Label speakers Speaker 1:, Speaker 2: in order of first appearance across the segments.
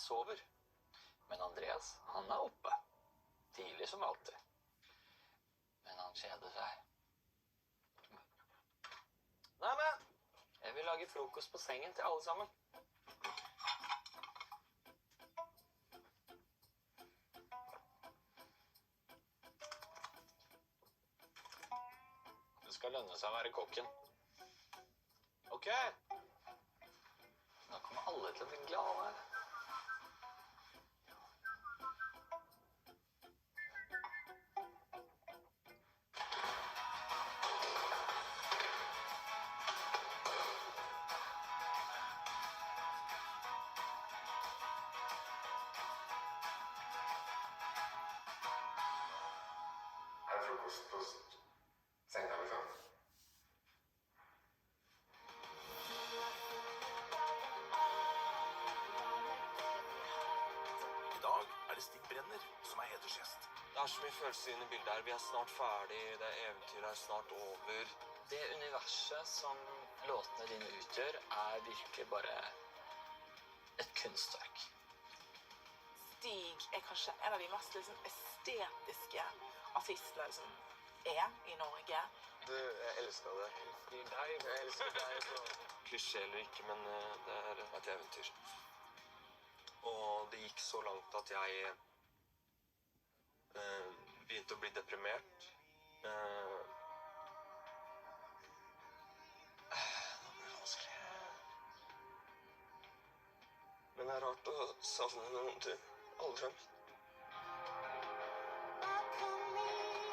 Speaker 1: sover. Men Andreas, han oppe. Tidlig som alltid. Men han kjeder seg. Nei, men jeg vil lage frokost på sengen til alle sammen. Det skal lønne seg å være kokken. Ok. Nå kommer alle til å bli glade.
Speaker 2: Frokost på senga, liksom.
Speaker 3: I dag det Stig Brenner som hedersgjest.
Speaker 4: Det så mye følelser inne i bildet her. Vi snart ferdig, det eventyret snart over.
Speaker 1: Det universet som låtene dine utgjør, virkelig bare et kunstverk.
Speaker 5: Stig kanskje en av de mest estetiske artistene som i Norge.
Speaker 4: Du, jeg elsker det. Jeg elsker deg. Klisjé eller ikke, men det et eventyr. Og det gikk så langt at jeg begynte å bli deprimert. Det blir vanskelig. Men det rart å savne noen du aldri har møtt.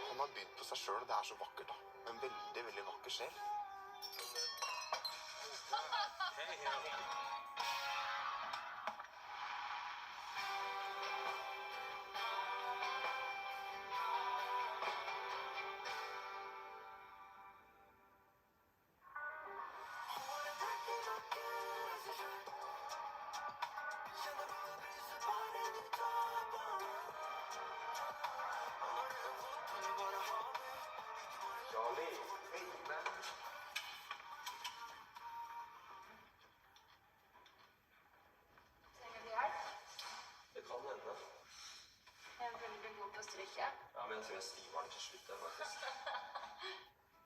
Speaker 2: Han har bydd på seg selv, og det så vakkert da. En veldig, veldig vakker sjel.
Speaker 4: Det kan hende.
Speaker 6: Jeg veldig god på å stryke.
Speaker 4: Ja, men jeg tror jeg stiver den til slutt, faktisk.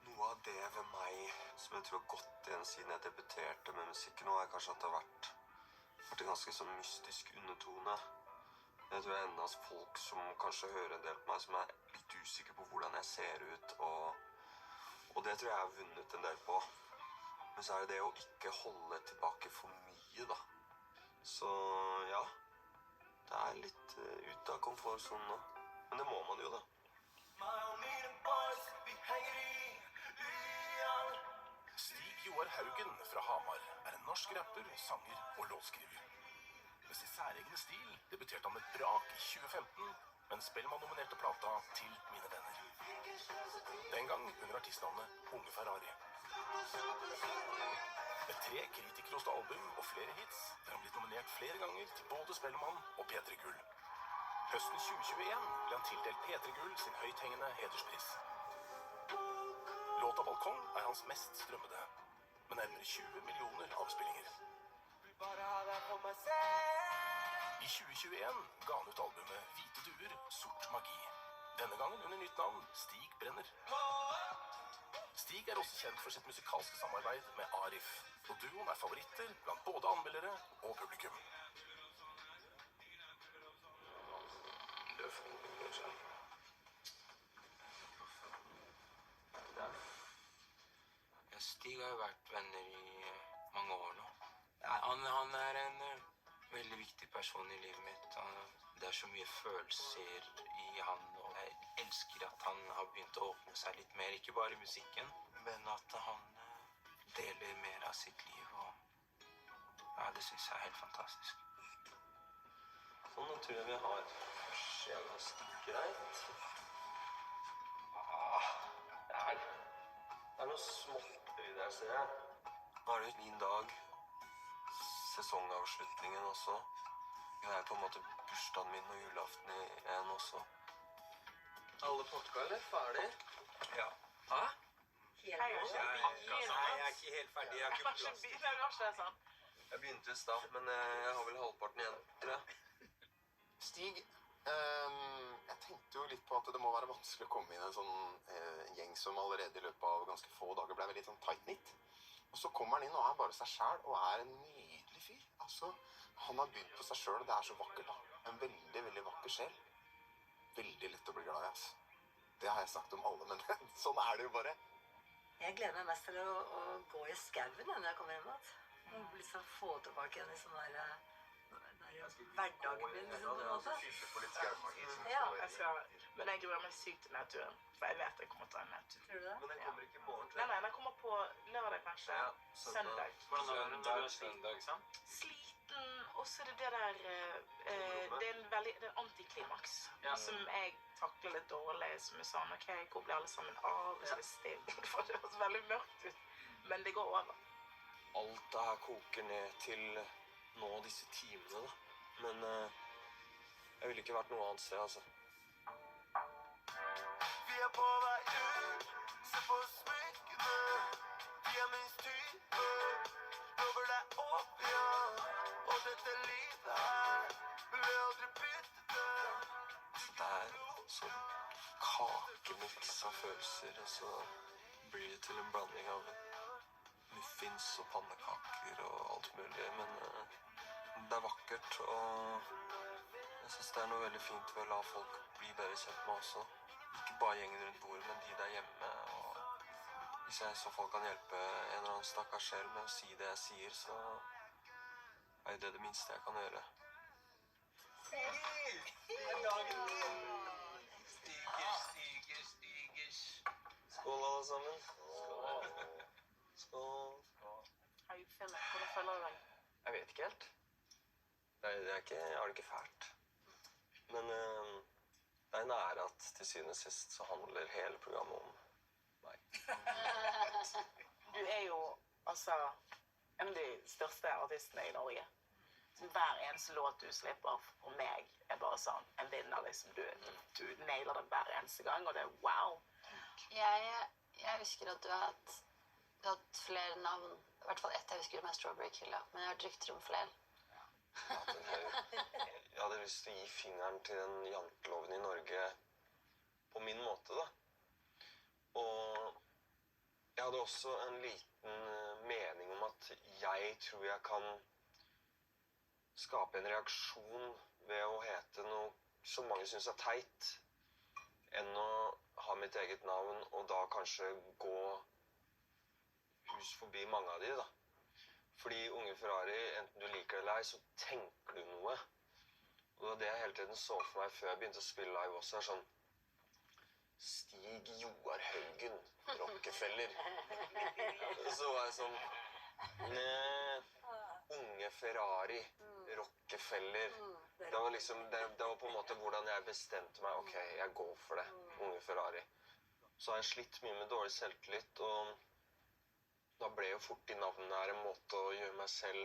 Speaker 4: Noe av det ved meg som jeg tror har gått igjen siden jeg debuterte med musikken nå, kanskje at det har vært en ganske sånn mystisk undertone. Jeg tror jeg enda hos folk som kanskje hører en del på meg som litt usikker på hvordan jeg ser ut, og det tror jeg har vunnet en del på. Men så det å ikke holde tilbake for mye, da. Så ja, det litt ute av komfortsonen nå. Men det må man jo, da.
Speaker 3: Stig Joar Haugen fra Hamar en norsk rapper, sanger og låtskriver. Med sin særegne stil debuterte han med Brak i 2015, men Spellemann-nominerte plata Til mine venner. Den gang under artistnavnet Unge Ferrari. Med 3 kritikerroste album og flere hits han blitt nominert flere ganger til både Spellemann og P3 Gull. Høsten 2021 ble han tildelt P3 Gull sin høythengende hederspris. Låta Balkong hans mest strømmede, med nærmere 20 millioner avspillinger. I 2021 ga han ut albumet Hvite duer, sort magi. Denne gangen under nytt navn Stig Brenner. Stig også kjent for sitt musikalske samarbeid med Arif, og duoen favoritter blant både anmeldere og publikum.
Speaker 4: Stig har jo vært venner i mange år nå. Han en veldig viktig person i livet mitt. Det så mye følelser i han, og jeg elsker at han har begynt å åpne seg litt mer, ikke bare i musikken, men at han deler mer av sitt liv, og ja, det synes jeg helt fantastisk. Sånn, nå tror jeg vi har kanskje ganske greit. Det noe smått i der, ser jeg. Nå det en fin dag. Sesongavslutningen også. Det på en måte bursdagen min og julaften en også. Alle pakka, eller? Ferdig? Ja. Hæ?
Speaker 5: Helt ferdig.
Speaker 4: Nei, jeg ikke helt ferdig. Jeg har ikke på plass. Jeg begynte i stad, men jeg har vel halvparten igjen, tror jeg.
Speaker 2: Stig, jeg tenkte jo litt på at det må være vanskelig å komme inn i en sånn gjeng som allerede i løpet av ganske få dager ble veldig sånn tight-knit. Og så kommer han inn og er bare seg selv, og er en nydelig fyr. Altså, han har bydd på seg selv, og det er så vakkert da. En veldig, veldig vakker sjel. Veldig lett å bli glad i, altså. Det har jeg sagt om alle, men sånn er det jo bare.
Speaker 7: Jeg gleder meg mest til å gå i skauen når jeg kommer hjem igjen. Og liksom få tilbake igjen i sånn der hverdagen min, liksom, på en måte. Ja.
Speaker 5: Men jeg gruer meg sykt til nedturen, for jeg vet jeg kommer til å ha en nedtur.
Speaker 7: Tror du det?
Speaker 4: Men den kommer ikke i morgen, tror
Speaker 5: Nei,
Speaker 4: jeg.
Speaker 5: den kommer på lørdag kanskje,
Speaker 4: Ja,
Speaker 5: søndag.
Speaker 1: Søndag, søndag, sant?
Speaker 5: Sliten, og så er det der, det er en antiklimaks,
Speaker 1: Ja.
Speaker 5: som jeg takler litt dårlig, som er sånn, ok, hvor blir alle sammen av, og så er det stilt, for det høres veldig mørkt ut, men det går over.
Speaker 4: Alt det her koker ned til nå disse timene, da. Men jeg ville ikke vært noe annet sted, altså. Vi er på vei ut, se på smykkene. De er minst type, lover deg opp, ja. Og dette livet her vil aldri bytte det. Det er sånn kakemiks av følelser, og så blir det til en blanding av muffins og pannekaker og alt mulig, men det er vakkert, og jeg synes det er noe veldig fint ved å la folk bli bedre kjent med også. Ikke bare gjengen rundt bordet, men de der hjemme, og hvis jeg i så fall kan hjelpe en eller annen stakkars sjel med å si det jeg sier, så er det det minste jeg kan gjøre. Skål, alle sammen. Skål.
Speaker 5: How you feeling? Hvordan føler du deg?
Speaker 4: Jeg vet ikke helt. Jeg har det ikke fælt. Men det er en ære at til syvende og sist så handler hele programmet om meg.
Speaker 5: Du er jo, altså, en av de største artistene i Norge. Så hver eneste låt du slipper for meg er bare sånn, en vinner liksom. Du nailer det hver eneste gang, og det er wow.
Speaker 6: Jeg husker at du har hatt flere navn. I hvert fall ett jeg husker med Strawberry Killa, men jeg har hørt rykter om flere.
Speaker 4: Jeg hadde lyst til å gi fingeren til den janteloven i Norge på min måte, da. Og jeg hadde også en liten mening om at jeg tror jeg kan skape en reaksjon ved å hete noe som mange synes er teit, enn å ha mitt eget navn og da kanskje gå hus forbi mange av de, da. Fordi Unge Ferrari, enten du liker det eller ei, så tenker du noe. Og det var det jeg hele tiden så for meg før jeg begynte å spille live også, er sånn Stig Joar Haugen, Rockefeller. Så var jeg sånn Unge Ferrari, Rockefeller. Det var liksom, det var på en måte hvordan jeg bestemte meg, ok, jeg går for det, Unge Ferrari. Så har jeg slitt mye med dårlig selvtillit, og da ble jo fort de navnene her en måte å gjøre meg selv,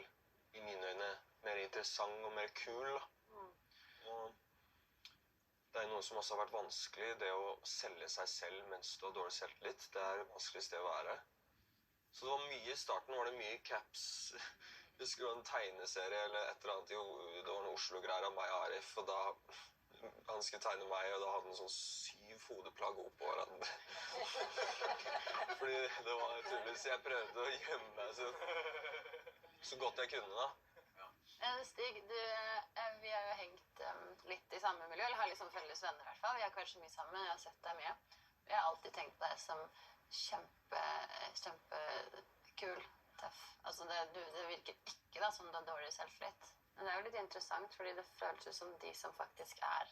Speaker 4: i mine øyne, mer interessant og mer kul, da. Og det er noe som også har vært vanskelig, det å selge seg selv mens du har dårlig selvtillit. Det er det vanskeligste å være. Så det var mye, i starten var det mye caps. Det skulle være en tegneserie eller et eller annet, jo, det var noen Oslo-greier av meg og Arif, og da han skulle tegne meg, og da hadde han sånn 7 hodeplagg opp på hverandre. Fordi det var tydeligvis, jeg prøvde å gjemme meg så godt jeg kunne, da.
Speaker 6: Stig, vi har jo hengt litt i samme miljø, eller har liksom felles venner i hvert fall. Vi har ikke vært så mye sammen, jeg har sett deg mye. Jeg har alltid tenkt på deg som kjempekul, tøff. Altså det virker ikke da som du har dårlig selvtillit. Men det er jo litt interessant, fordi det føles ut som de som faktisk har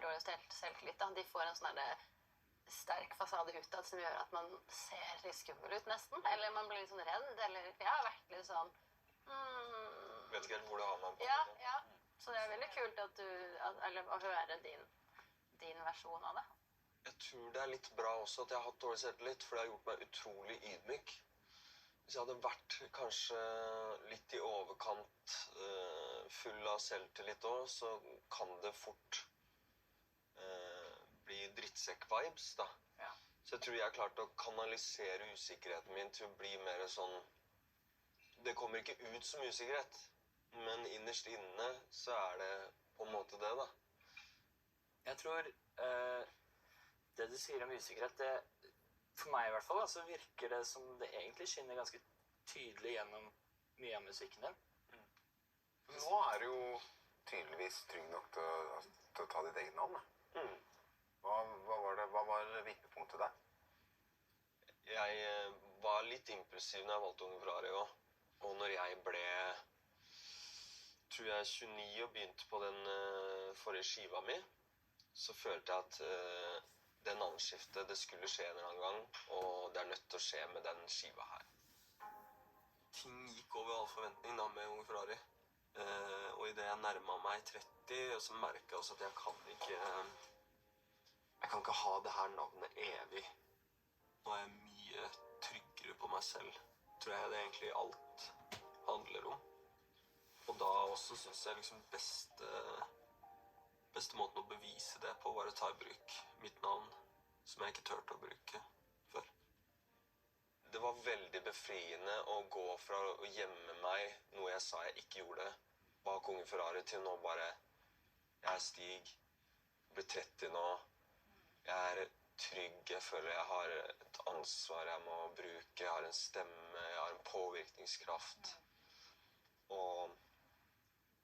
Speaker 6: dårlig selvtillit, da. De får en sånn der sterk fasade utad som gjør at man ser litt skummel ut nesten. Eller man blir litt sånn redd, eller jeg har vært litt sånn
Speaker 4: Vet ikke helt hvor det har meg på.
Speaker 6: Ja. Så det er veldig kult å høre din versjon av det.
Speaker 4: Jeg tror det er litt bra også at jeg har hatt dårlig selvtillit, for det har gjort meg utrolig ydmyk. Hvis jeg hadde vært kanskje litt i overkant full av selvtillit også, så kan det fort bli drittsekk-vibes, da.
Speaker 5: Ja.
Speaker 4: Så jeg tror jeg har klart å kanalisere usikkerheten min til å bli mer sånn det kommer ikke ut som usikkerhet, men innerst inne så det på en måte det, da.
Speaker 1: Jeg tror det du sier om usikkerhet, det, for meg i hvert fall, så virker det som det egentlig skinner ganske tydelig gjennom mye av musikken din.
Speaker 2: Nå du jo tydeligvis trygg nok til å ta ditt eget navn, da. Hva var vippepunktet der?
Speaker 4: Jeg var litt impulsiv når jeg valgte Unge Ferrari også. Og når jeg ble, tror jeg, 29 og begynte på den forrige skiva mi, så følte jeg at det navnskiftet, det skulle skje en eller annen gang, og det nødt til å skje med den skiva her. Ting gikk over all forventning da med Unge Ferrari. Og i det jeg nærmet meg 30, så merket jeg også at jeg kan ikke ha det her navnet evig. Nå jeg mye tryggere på meg selv, tror jeg det egentlig alt handler om. Og da også synes jeg liksom beste måten å bevise det på var å ta i bruk mitt navn, som jeg ikke tørte å bruke før. Det var veldig befriende å gå fra å gjemme meg, noe jeg sa jeg ikke gjorde, bak Unge Ferrari, til nå bare, jeg Stig, blir 30 nå, jeg trygg, jeg føler jeg har et ansvar jeg må bruke, jeg har en stemme, jeg har en påvirkningskraft. Og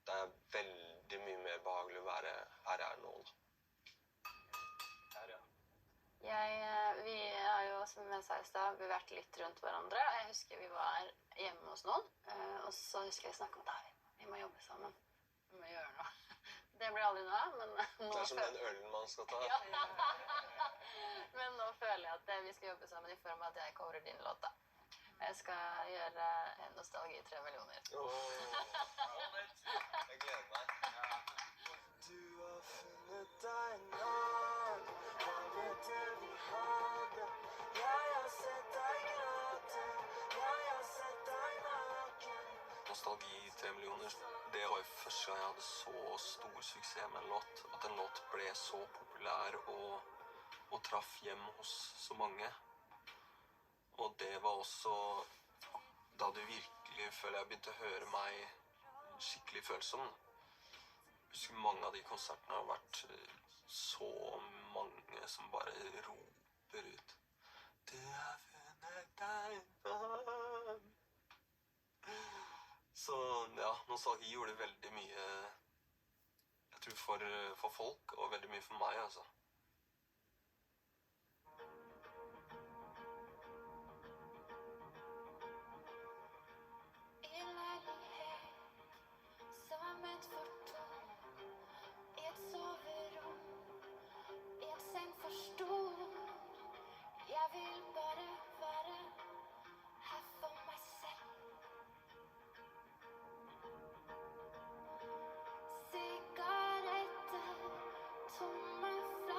Speaker 4: det veldig mye mer behagelig å være her jeg nå.
Speaker 1: Her, ja.
Speaker 6: Vi har jo, som jeg sa i sted, vi vært litt rundt hverandre. Jeg husker vi var hjemme hos noen, og så husker jeg snakket om det. Vi må jobbe sammen. Vi må gjøre noe. Det blir aldri noe, men nå...
Speaker 4: Det som den ølen man skal ta.
Speaker 6: Ja. Men nå føler jeg at vi skal jobbe sammen i form av at jeg coverer din låt, da. Jeg skal gjøre Nostalgi 3 millioner.
Speaker 4: Jeg gleder meg. Du har funnet deg en annen, hva vet vi hadde? Jeg har sett deg gråte, jeg har sett deg naken. Nostalgi 3 millioner, det var jo første gang jeg hadde så stor suksess med en låt, at en låt ble så populær og traff hjem hos så mange. Og det var også da du virkelig føler jeg begynte å høre meg skikkelig følsom. Jeg husker mange av de konsertene har vært så mange som bare roper ut. Du har funnet deg mann. Så ja, Nostalgi gjorde veldig mye, jeg tror for folk, og veldig mye for meg, altså.
Speaker 8: Tomme flasker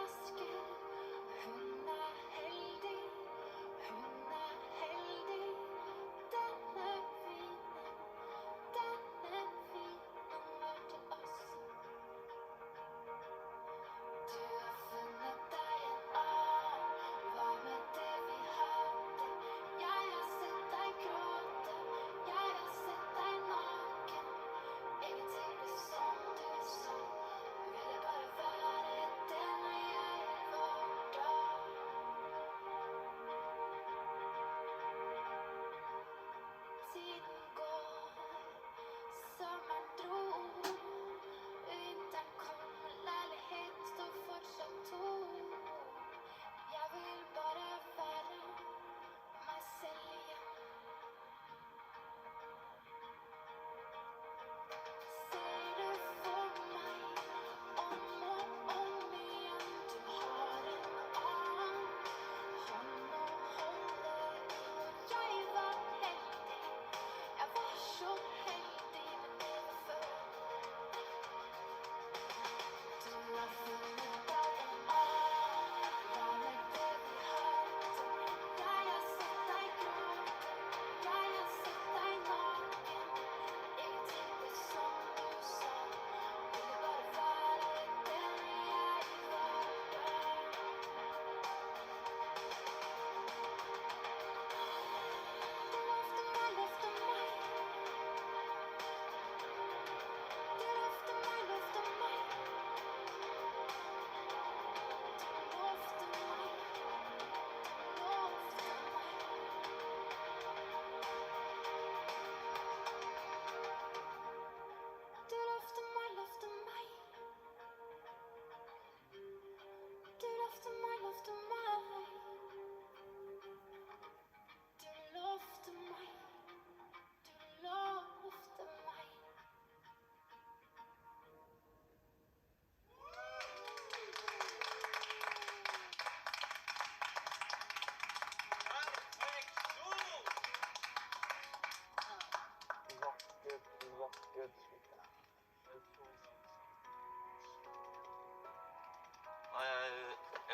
Speaker 4: Nei, jeg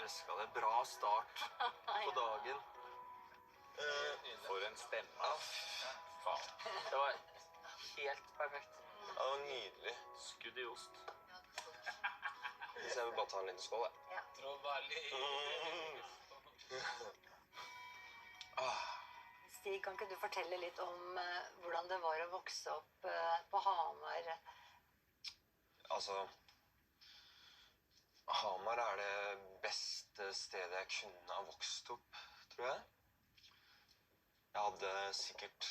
Speaker 4: elsket det. Bra start på dagen.
Speaker 1: For en stemme.
Speaker 4: Ja,
Speaker 1: Faen. Det var helt perfekt.
Speaker 4: det var nydelig.
Speaker 3: Skudd i ost.
Speaker 4: Så jeg vil bare ta en liten skål, jeg.
Speaker 7: Stig, kan ikke du fortelle litt om hvordan det var å vokse opp på Hamar?
Speaker 4: Altså, Hamar er det beste stedet jeg kunne ha vokst opp, tror jeg. Jeg hadde sikkert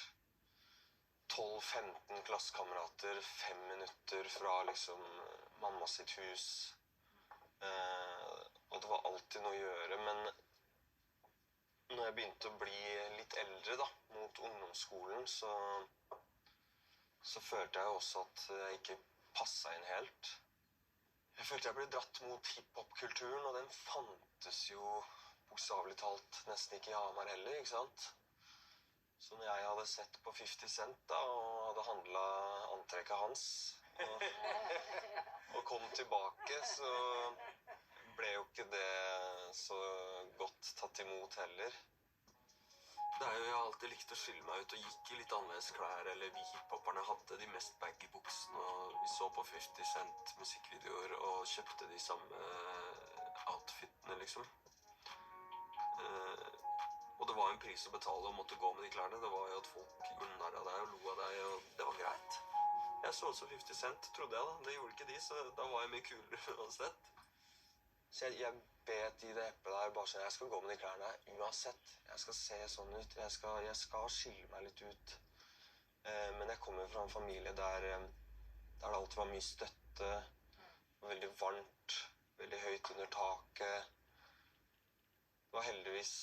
Speaker 4: 12-15 klassekamerater 5 minutter fra liksom mamma sitt hus. Og det var alltid noe å gjøre, men når jeg begynte å bli litt eldre da, mot ungdomsskolen, så følte jeg også at jeg ikke passet inn helt. Jeg følte jeg ble dratt mot hiphop-kulturen, og den fantes jo bokstavelig talt nesten ikke i Hamar heller, ikke sant? Så når jeg hadde sett på 50 Cent da, og hadde handlet antrekket hans, og kom tilbake, så ble jo ikke det så godt tatt imot heller. Det er jo jeg alltid likte å skille meg ut og gikk i litt annerledes klær, eller vi hiphoperne hadde de mest baggy buksene, og vi så på 50 Cent musikkvideoer og kjøpte de samme outfitene, liksom. Og det var en pris å betale å måtte gå med de klærne. Det var jo at folk gjorde narr av deg og lo av deg, og det var greit. Jeg så også 50 Cent, trodde jeg da. Det gjorde ikke de, så da var jeg mye kulere uansett. Så jeg bet i det eplet der, bare sånn, jeg skal gå med de klærne uansett. Jeg skal se sånn ut, jeg skal skille meg litt ut. Men jeg kommer fra en familie der det alltid var mye støtte, veldig varmt, veldig høyt under taket. Det var heldigvis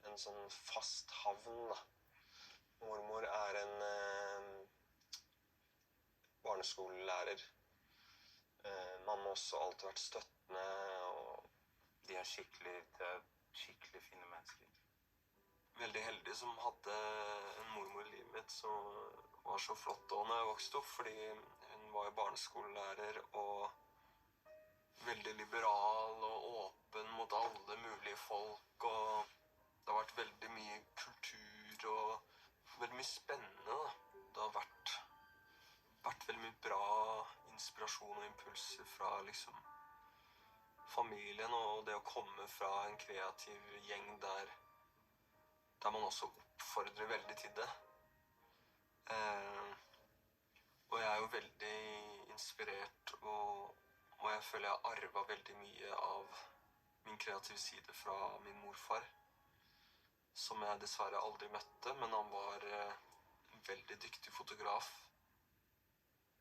Speaker 4: en sånn fast havn, da. Mormor er en barneskolelærer. Mamma har også alltid vært støttende, og
Speaker 8: De er skikkelig fine mennesker.
Speaker 4: veldig heldig som hadde en mormor i livet mitt som var så flott da når jeg vokste opp, fordi hun var jo barneskolelærer og veldig liberal og åpen mot alle mulige folk, og det har vært veldig mye kultur og veldig mye spennende, da. Det har vært veldig mye bra inspirasjon og impulser fra liksom familien, og det å komme fra en kreativ gjeng der man også oppfordrer veldig til det. Og jeg er jo veldig inspirert, og jeg føler jeg har arvet veldig mye av min kreative side fra min morfar, som jeg dessverre aldri møtte, men han var en veldig dyktig fotograf.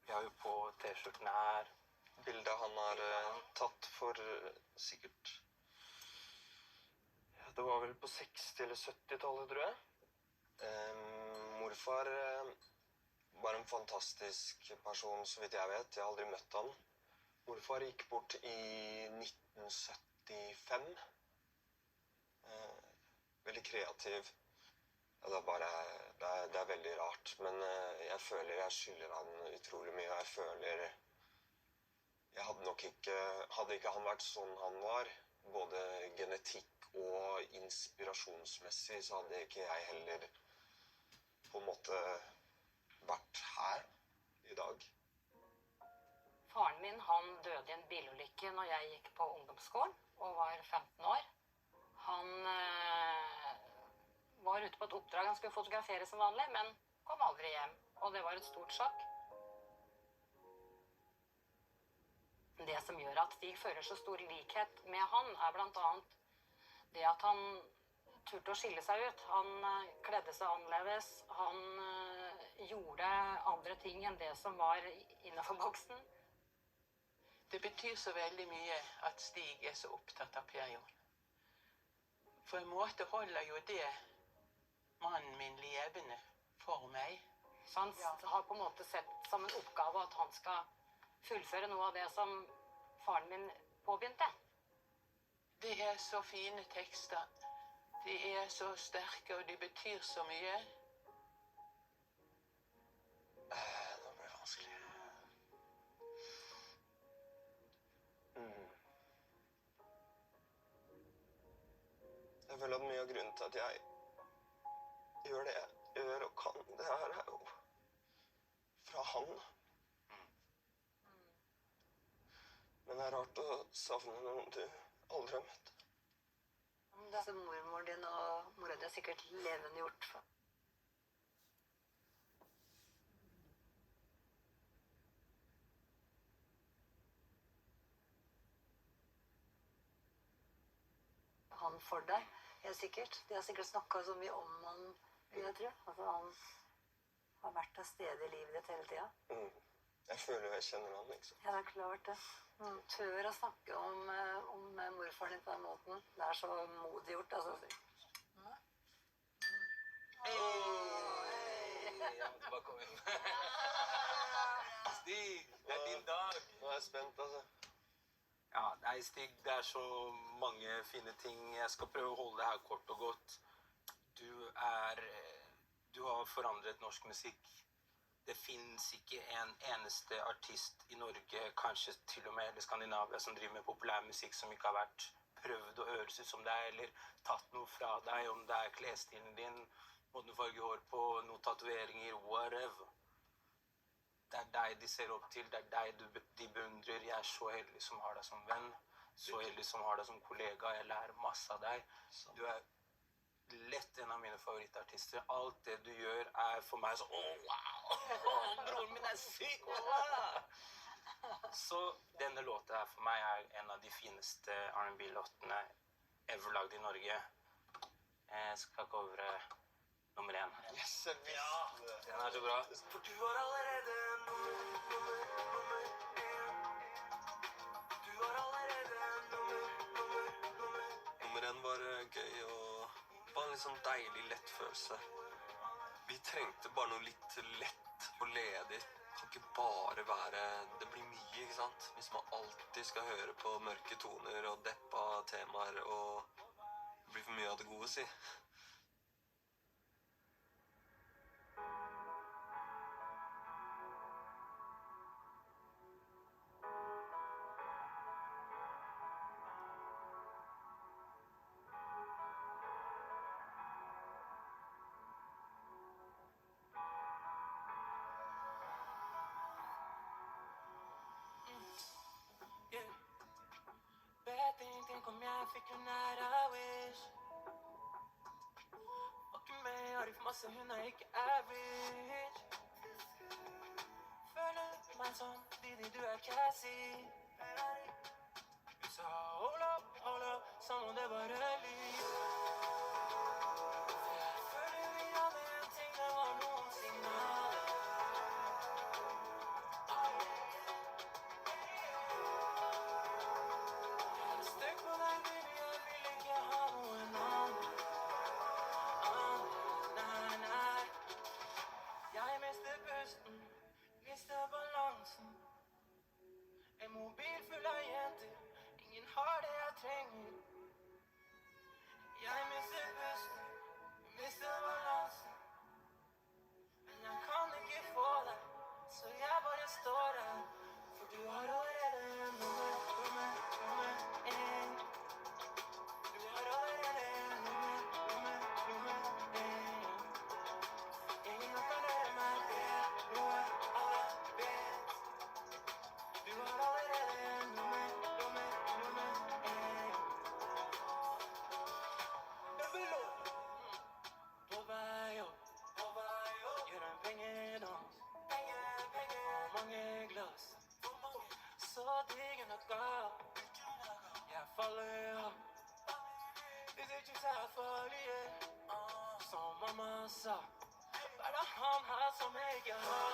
Speaker 8: Vi har jo på T-skjortene her.
Speaker 4: Bildet han har tatt for sikkert, ja, det var vel på 60- eller 70-tallet, tror jeg. Morfar var en fantastisk person, så vidt jeg vet. Jeg har aldri møtt han. Morfar gikk bort i 1975. Veldig kreativ. Ja, det er veldig rart, men jeg føler jeg skylder han utrolig mye, og jeg føler jeg hadde ikke han vært sånn han var, både genetikk og inspirasjonsmessig, så hadde ikke jeg heller på en måte vært her i dag.
Speaker 9: Faren min han døde i en bilulykke når jeg gikk på ungdomsskolen og var 15 år. Han var ute på et oppdrag, han skulle fotografere som vanlig, men kom aldri hjem, og det var et stort sjokk. Det som gjør at Stig føler så stor likhet med han, er blant annet det at han turte å skille seg ut. Han kledde seg annerledes, han gjorde andre ting enn det som var innenfor boksen.
Speaker 5: Det betyr så veldig mye at Stig er så opptatt av Per Jon. For en måte holder jo det mannen min levende for meg.
Speaker 9: Så han har på en måte sett som en oppgave at han skal fullføre noe av det som faren min påbegynte.
Speaker 5: Det er så fine tekster. De er så sterke, og de betyr så mye.
Speaker 4: Nå ble det vanskelig. Jeg føler at mye av grunnen til at jeg gjør det jeg gjør og kan, det her er jo fra han. Men det er rart å savne noen du aldri har møtt.
Speaker 7: Så mormor din og mora di er sikkert levende gjort. Han for deg, helt sikkert. De har sikkert snakket så mye om han, vil jeg tro. Altså, han har vært til stede i livet ditt hele tiden.
Speaker 4: Jeg føler jo jeg kjenner han, liksom.
Speaker 7: Ja, det er klart det. Tør å snakke om morfaren din på den måten. Det er så modig gjort, altså.
Speaker 8: Jeg måtte bare komme inn. Stig, det er din dag.
Speaker 4: Nå er jeg spent, altså.
Speaker 8: Ja, nei, Stig, det er så mange fine ting. Jeg skal prøve å holde det her kort og godt. Du har forandret norsk musikk. Det finnes ikke en eneste artist i Norge, kanskje til og med i Skandinavia, som driver med populærmusikk som ikke har vært prøvd å høres ut som deg, eller tatt noe fra deg, om det er klesstilen din, måten du farger hår på, noen tatoveringer, whatever. Det er deg de ser opp til, det er deg de beundrer. Jeg er så heldig som har deg som venn, så heldig som har deg som kollega. Jeg lærer masse av deg. Du er lett en av mine favorittartister. Alt det du gjør er for meg så wow! Broren min er syk! Wow! Så denne låta her for meg er en av de fineste R&B-låtene ever lagd i Norge. Jeg skal covre nummer 1.
Speaker 4: Yes, jeg visste det.
Speaker 8: Den er så bra.
Speaker 4: For du har allerede nummer 1 var gøy og bare en litt sånn deilig lett følelse. Vi trengte bare noe litt lett og ledig. Det kan ikke bare være, det blir mye, ikke sant? Hvis man alltid skal høre på mørke toner og deppa temaer, og det blir for mye av det gode, si.
Speaker 8: Tenk om jeg fikk hun her, I wish. Fucking meg, har de for masse, hun er ikke average. Føler meg som Didi, du er Cassie. Hun sa hold up, som om det var liv. Jeg føler vi hadde en ting, det var noen signaler. Mister balansen. En mobil full av jenter. Ingen har det jeg trenger. Jeg mister pusten, mister balansen. Men jeg kan ikke få deg, så jeg bare står her. For du har allerede nummer 1. Du har allerede nummer 1. Ingen kan røre meg bedre, noe alle vet. Du har allerede nummer 1. Øvelov! På vei opp, gjør en pengedans. Og mange glass. Så digger noe. Jeg faller av. Disse chicks er farlige, som mamma sa. Er det han her som jeg ikke har?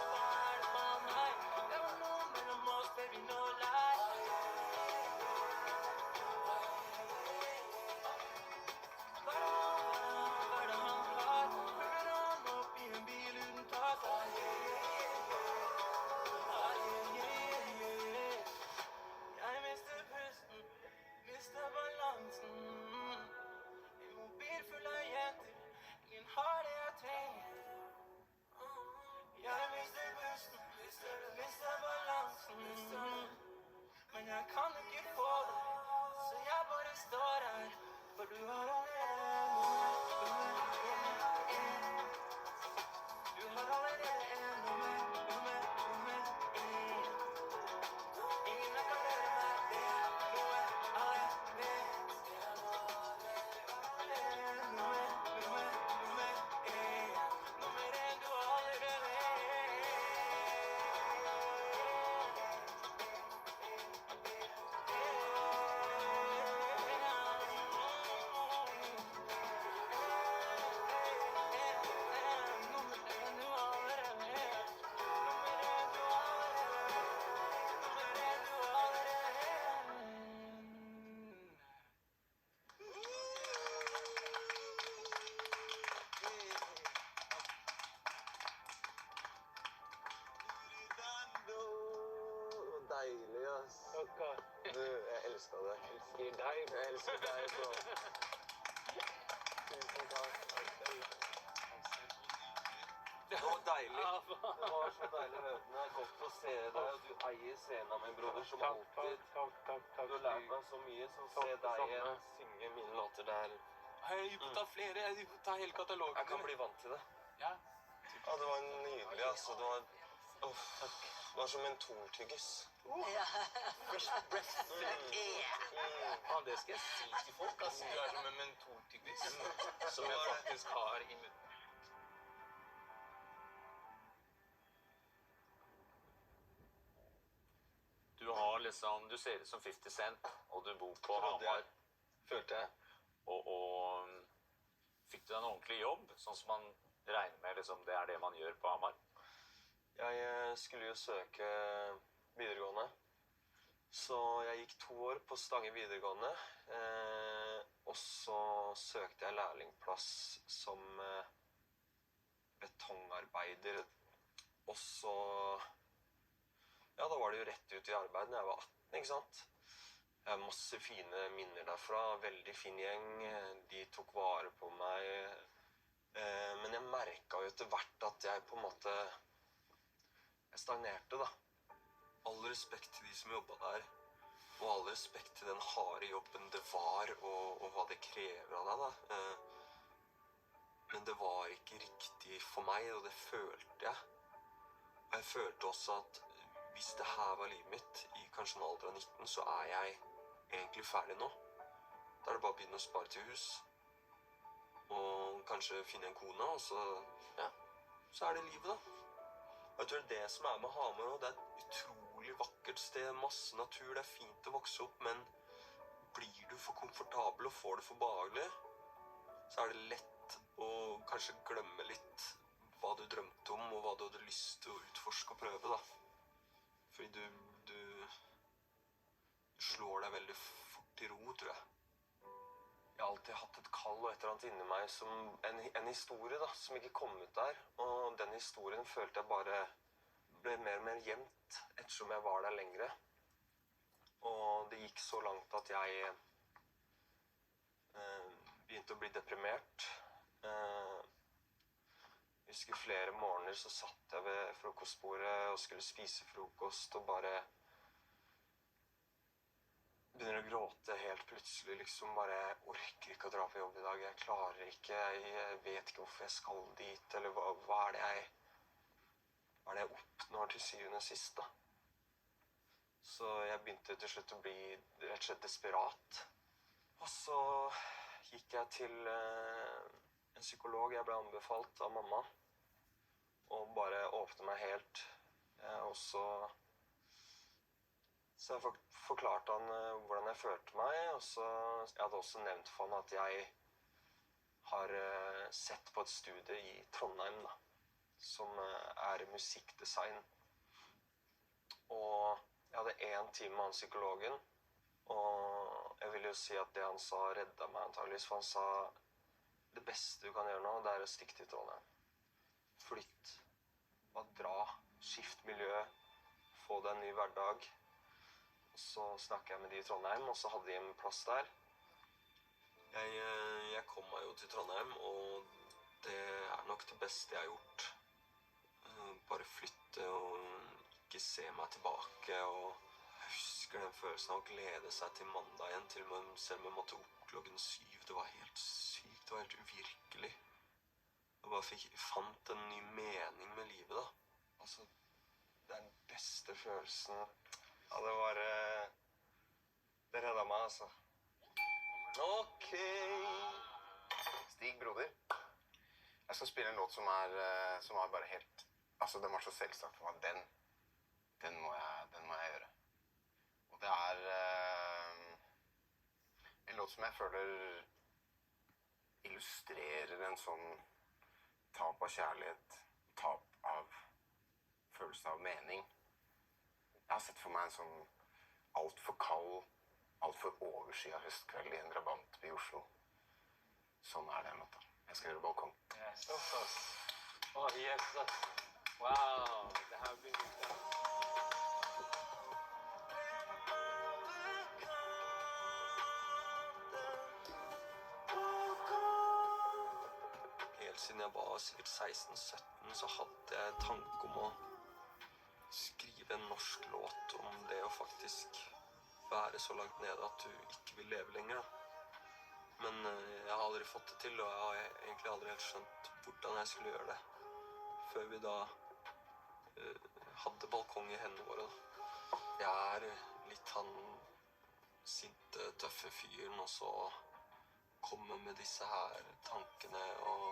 Speaker 8: Hva er det med meg? Det var noe mellom oss, baby, no lie. Hva er det han har? Hører han opp i en bil uten tak? Jeg mister pusten, mister balansen. En mobil full av jenter, ingen har det jeg trenger. Jeg mister pusten, mister balansen. Men jeg kan ikke få det, så jeg bare står her. For
Speaker 4: For du har allerede Du har allerede nummer én. Ingen kan røre meg, det er noe alle vet. Det er nummer én. Nummer én, du har allerede Deilig, ass. Du, jeg elsker det. Jeg elsker deg, bro. Tusen takk. Det var deilig. Det var så deilig møtende. Godt å se deg. Du eier scenen min, broder, som alltid. Du har lært meg så mye, så se deg igjen synge mine låter der.
Speaker 8: Jeg får ta flere, jeg får ta hele katalogen.
Speaker 4: Jeg kan bli vant til det.
Speaker 8: Ja.
Speaker 4: Ja, det var nydelig, altså. Det var... Det var som mentortyggis.
Speaker 8: Fresh breath. Ja, det skal jeg si til folk, ass. Du er som en mentortyggis som jeg faktisk har i munnen.
Speaker 10: Du har liksom, du ser ut som 50 Cent, og du bor på Hamar,
Speaker 4: Følte jeg.
Speaker 10: og fikk du en ordentlig jobb, sånn som man regner med, liksom, det er det man gjør på Hamar?
Speaker 4: Jeg skulle jo søke videregående, så jeg gikk 2 år på Stange videregående, og så søkte jeg lærlingplass som betongarbeider, og så, ja, da var det jo rett ut i arbeid når jeg var 18, ikke sant? Jeg har masse fine minner derfra, veldig fin gjeng, de tok vare på meg, men jeg merket jo etter hvert at jeg på en måte, jeg stagnerte da. All respekt til de som jobbet der, og all respekt til den harde jobben det var, og hva det krever av deg da. Men det var ikke riktig for meg, og det følte jeg. Og jeg følte også at hvis det her var livet mitt, i kanskje en alder av 19, så er jeg egentlig ferdig nå. Da er det bare å begynne å spare til hus, og kanskje finne en kone, og så, ja, så er det livet da. Jeg tror det som er med Hamar nå, det er et utrolig vakkert sted, masse natur, det er fint å vokse opp, men blir du for komfortabel og får det for behagelig, så er det lett å kanskje glemme litt hva du drømte om, og hva du hadde lyst til å utforske og prøve da. Fordi du slår deg veldig fort i ro, tror jeg. Jeg har alltid hatt et kall og et eller annet inni meg som en historie da, som ikke kom ut der. Og den historien følte jeg bare ble mer og mer gjemt ettersom jeg var der lengre. Og det gikk så langt at jeg begynte å bli deprimert. Jeg husker flere morgener så satt jeg ved frokostbordet og skulle spise frokost og bare begynner å gråte helt plutselig, liksom bare, jeg orker ikke å dra på jobb i dag, jeg klarer ikke, jeg vet ikke hvorfor jeg skal dit, eller hva er det jeg oppnår til syvende og sist da. Så jeg begynte til slutt å bli rett og slett desperat. Og så gikk jeg til en psykolog jeg ble anbefalt av mamma, og bare åpnet meg helt, og så jeg forklarte han hvordan jeg følte meg, og så jeg hadde også nevnt for han at jeg har sett på et studie i Trondheim da, som er musikkdesign. Og jeg hadde 1 time med han psykologen, og jeg vil jo si at det han sa reddet meg antageligvis, for han sa det beste du kan gjøre nå, det er å stikke til Trondheim. Flytt, bare dra, skift miljø, få deg en ny hverdag. Og så snakket jeg med de i Trondheim, og så hadde de en plass der. Jeg kom meg jo til Trondheim, og det er nok det beste jeg har gjort. Bare flytte og ikke se meg tilbake, og jeg husker den følelsen av å glede seg til mandag igjen, til og med selv om jeg måtte opp klokken 7. Det var helt sykt, det var helt uvirkelig. Jeg bare fant en ny mening med livet, da. Altså, det er den beste følelsen. Ja, det var... Det redda meg, altså.
Speaker 2: Ok. Stig, broder. Jeg skal spille en låt som er bare helt... Altså, den var så selvsagt for meg. Den må jeg gjøre. Og det er en låt som jeg føler illustrerer en sånn tap av kjærlighet, tap av følelse av mening. Jeg har sett for meg en sånn alt for kald, alt for overskyet høstkveld i en drabantby i Oslo. Sånn er det, vet du. Jeg skal gjøre balkong.
Speaker 10: Yes, ass. Yes, ass. Wow, det her blir viktig.
Speaker 4: Helt siden jeg var sikkert 16-17, så hadde jeg en tanke om å skrive en norsk låt om det å faktisk være så langt nede at du ikke vil leve lenger, da. Men jeg har aldri fått det til, og jeg har egentlig aldri helt skjønt hvordan jeg skulle gjøre det. Før vi da hadde balkong i hendene våre, da. Jeg er litt han sinte, tøffe fyren, og så komme med disse her tankene og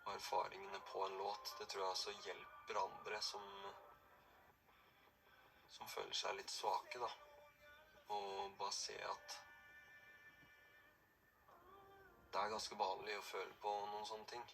Speaker 4: erfaringene på en låt. Det tror jeg også hjelper andre som føler seg litt svake, da. Og bare se at det er ganske vanlig å føle på noen sånne ting.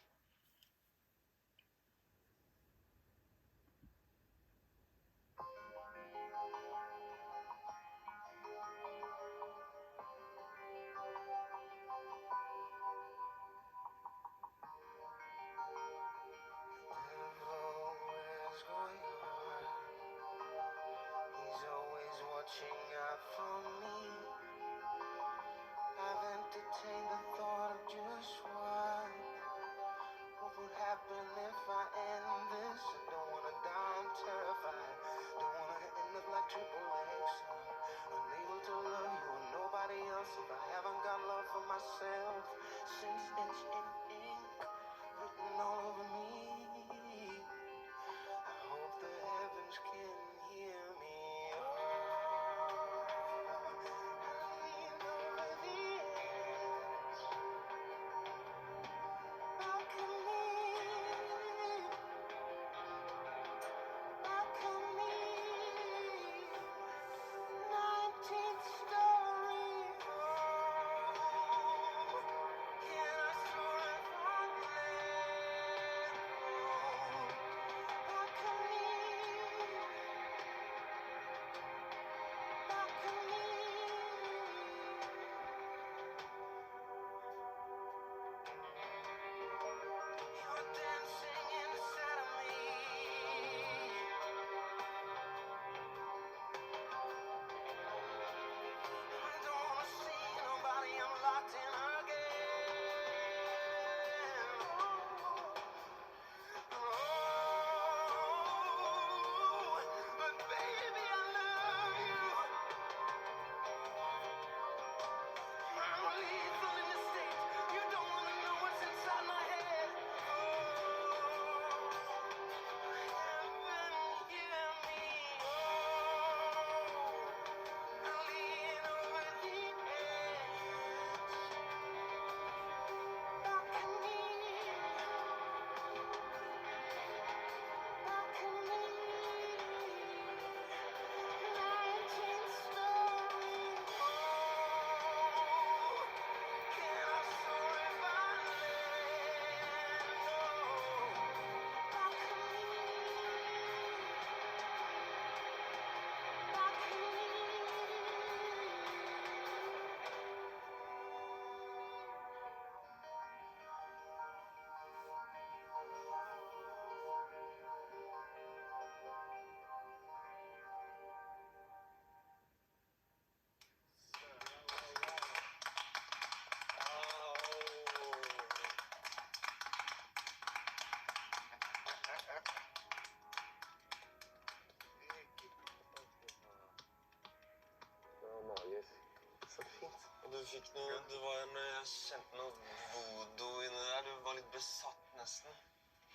Speaker 4: fikk noe, det var når jeg kjente noe voodoo inni der. Du var litt besatt nesten.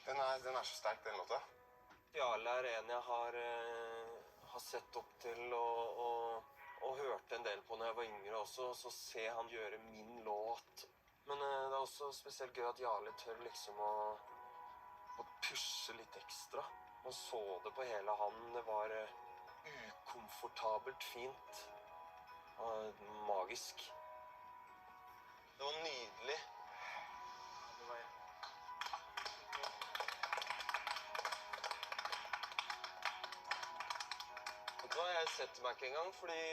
Speaker 2: Den er så sterk, den låta.
Speaker 4: Jarle er en jeg har sett opp til og hørte en del på når jeg var yngre også, så se han gjøre min låt. Men det er også spesielt gøy at Jarle tør liksom å pushe litt ekstra. Man så det på hele han, det var ukomfortabelt fint. Og magisk. Det var nydelig. Vet du hva, jeg setter meg ikke engang, fordi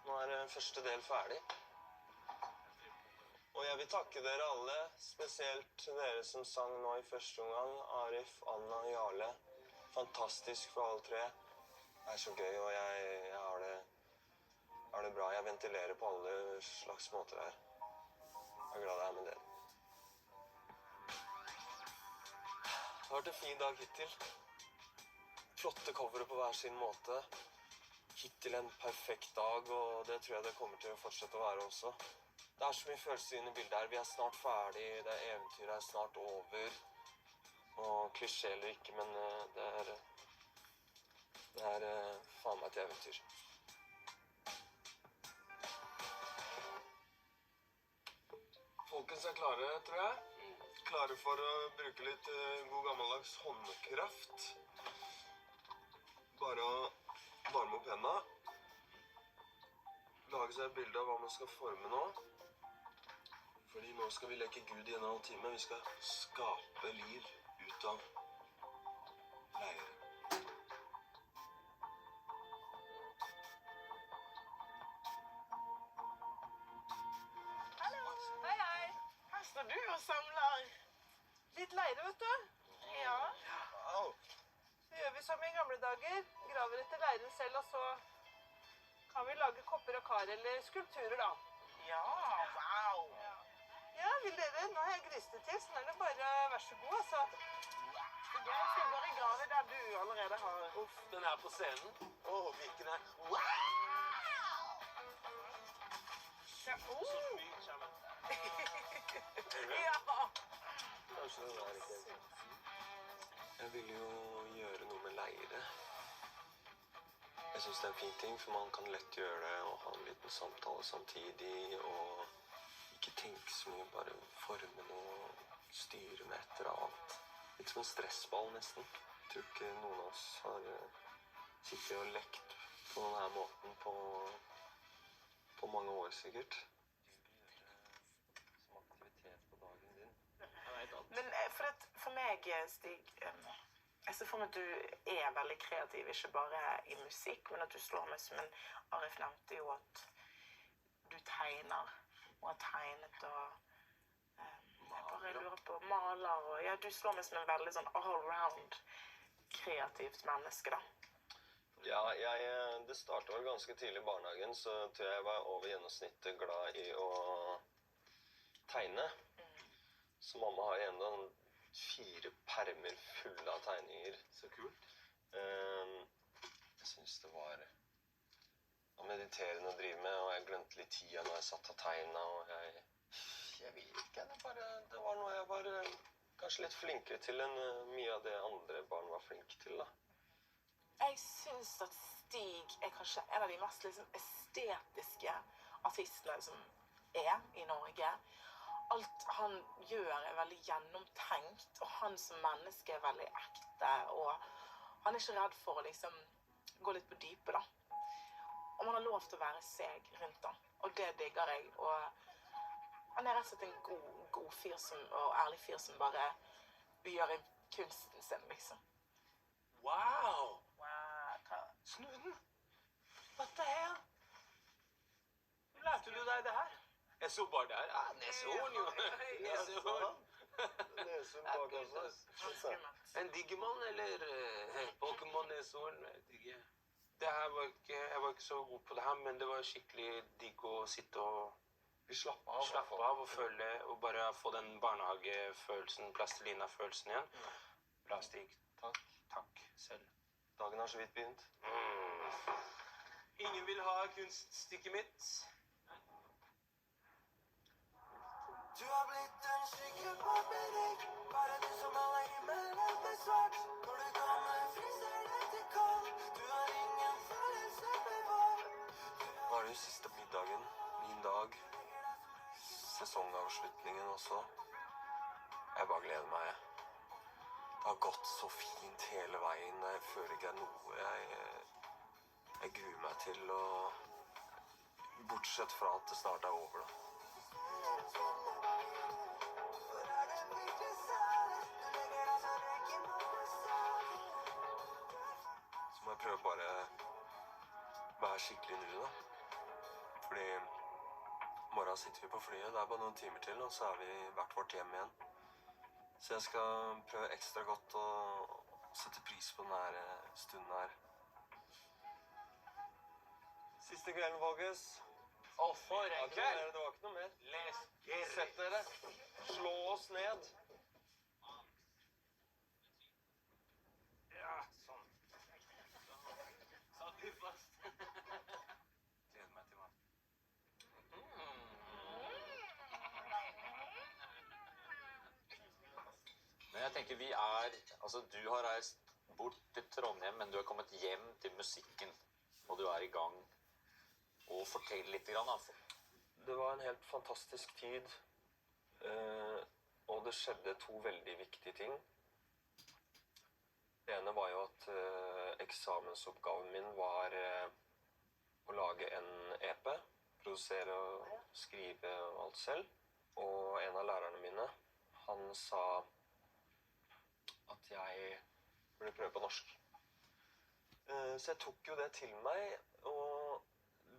Speaker 4: nå er første del ferdig. Og jeg vil takke dere alle, spesielt dere som sang nå i første omgang. Arif, Anna, Jarle. Fantastisk for alle tre. Det er så gøy, og jeg har det bra. Jeg ventilerer på alle slags måter her. Jeg er glad jeg er med dere. Det har vært en fin dag hittil. Flotte covere på hver sin måte. Hittil en perfekt dag, og det tror jeg det kommer til å fortsette å være også. Det er så mye følelser inne i bildet her. Vi er snart ferdig, det eventyret er snart over. Og klisjé eller ikke, men det er faen meg et eventyr. Folkens er klare, tror jeg. Klare for å bruke litt god gammeldags håndkraft. Bare å varme opp hendene. Lage seg et bilde av hva man skal forme nå. Fordi nå skal vi leke Gud i en halv time. Vi skal skape liv ut av leire.
Speaker 5: Hallo. Hei, hei. Her står du og samler litt leire, vet du. Ja. Så gjør vi som i gamle dager. Graver etter leiren selv, og så kan vi lage kopper og kar eller skulpturer, da. Ja, wow. Ja, vil dere? Nå har jeg gristet til, så nå er det bare vær så god, altså. Jeg skal bare grave der du allerede har.
Speaker 8: Uff, den er på scenen. Hvilken er...
Speaker 5: Ja,
Speaker 8: Så mye sammen.
Speaker 5: Ja.
Speaker 4: Kanskje den er ikke helt. Jeg vil jo gjøre noe med leire. Jeg synes det er en fin ting, for man kan lett gjøre det og ha en liten samtale samtidig, og ikke tenke så mye, bare forme noe og styre med et eller annet. Litt som en stressball nesten. Jeg tror ikke noen av oss har sittet og lekt på denne måten på mange år sikkert. Som aktivitet på dagen din. Jeg vet alt.
Speaker 5: Men for meg, Stig, jeg ser for meg at du er veldig kreativ, ikke bare i musikk, men at du slår meg som en... Arif nevnte jo at du tegner, og har tegnet, og jeg bare lurer på maler, og ja, du slår meg som en veldig sånn all-round kreativt menneske, da.
Speaker 4: Ja, det startet vel ganske tidlig i barnehagen, så tror jeg var over gjennomsnittet glad i å tegne. Så mamma har enda 4 permer fulle av tegninger.
Speaker 8: Så kult.
Speaker 4: Jeg synes det var mediterende å drive med, og jeg glemte litt tida når jeg satt og tegnet, og jeg vet ikke, det var noe jeg var kanskje litt flinkere til enn mye av det andre barn var flinke til, da.
Speaker 5: Jeg synes at Stig er kanskje en av de mest liksom, estetiske artistene som er i Norge. Alt han gjør er veldig gjennomtenkt, og han som menneske er veldig ekte, og han er ikke redd for å liksom gå litt på dypet, da. Og man har lov til å være seg rundt ham, og det digger jeg. Og han er rett og slett en god fyr og ærlig fyr som bare vil gjøre kunsten sin, liksom.
Speaker 8: Wow!
Speaker 5: Wow.
Speaker 8: Snu den! What the hell? Hvor lærte du deg det her? Jeg så bare der. Nesehorn, jo. Nesehorn.
Speaker 4: Nesehorn bak også.
Speaker 8: En Digimon eller Pokémon-nesehorn, vet ikke. Jeg var ikke så god på det her, men det var skikkelig digg å sitte og slappe av og føle, og bare få den barnehagefølelsen, plastelina-følelsen igjen. Bra, Stig. Takk selv.
Speaker 4: Dagen har så vidt begynt.
Speaker 8: Ingen vil ha kunststykket mitt.
Speaker 11: Du har blitt en skygge på berikk. Bare du som maler himmelen med svart. Når du kommer, fryser det til kald. Du har ingen følelse bevart.
Speaker 4: Nå er det jo siste middagen, min dag, sesongavslutningen også. Jeg bare gleder meg. Det har gått så fint hele veien. Jeg føler ikke det er noe jeg gruer meg til, og bortsett fra at det snart er over, da. Så må jeg prøve bare være skikkelig nydelig, da. Fordi i morgen sitter vi på flyet, det er bare noen timer til, og så er vi hvert vårt hjem igjen. Så jeg skal prøve ekstra godt å sette pris på denne stunden her. Siste kvelden, folkens.
Speaker 10: For en
Speaker 4: Det var ikke noe mer. Sett dere. Slå oss ned.
Speaker 10: Ja, sånn. Satt vi fast. Gleder meg til meg. Men jeg tenker vi er, altså du har reist bort til Trondheim, men du har kommet hjem til musikken, og du er i gang. Og fortell litt grann, altså.
Speaker 4: Det var en helt fantastisk tid, og det skjedde to veldig viktige ting. Det ene var jo at eksamensoppgaven min var å lage en EP, produsere og skrive og alt selv. Og en av lærerne mine, han sa at jeg burde prøve på norsk. Så jeg tok jo det til meg, og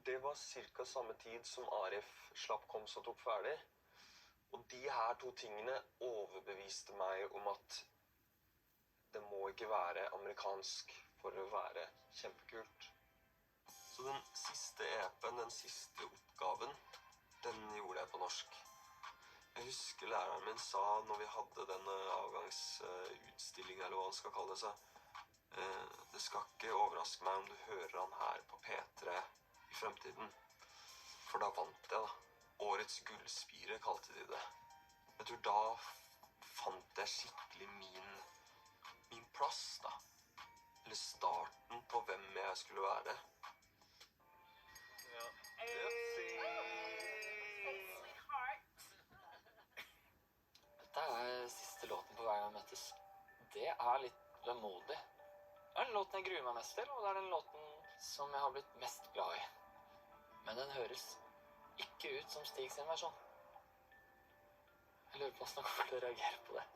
Speaker 4: det var cirka samme tid som Arif slapp kom så tok ferdig. Og de her to tingene overbeviste meg om at det må ikke være amerikansk for å være kjempekult. Så den siste EP-en, den siste oppgaven, den gjorde jeg på norsk. Jeg husker læreren min sa når vi hadde denne avgangsutstillingen, eller hva han skal kalle det seg, det skal ikke overraske meg om du hører han her på P3 i fremtiden. For da vant jeg, da. Årets gullspire kalte de det. Jeg tror da fant jeg skikkelig min plass, da. Eller starten på hvem jeg skulle være. Ja.
Speaker 1: Dette er siste låten på Hver gang vi møtes. Det er litt vemodig. Det er den låten jeg gruer meg mest til, og det er den låten som jeg har blitt mest glad i. Men den høres ikke ut som Stig sin versjon. Jeg lurer på hvordan han kommer til å reagere på det.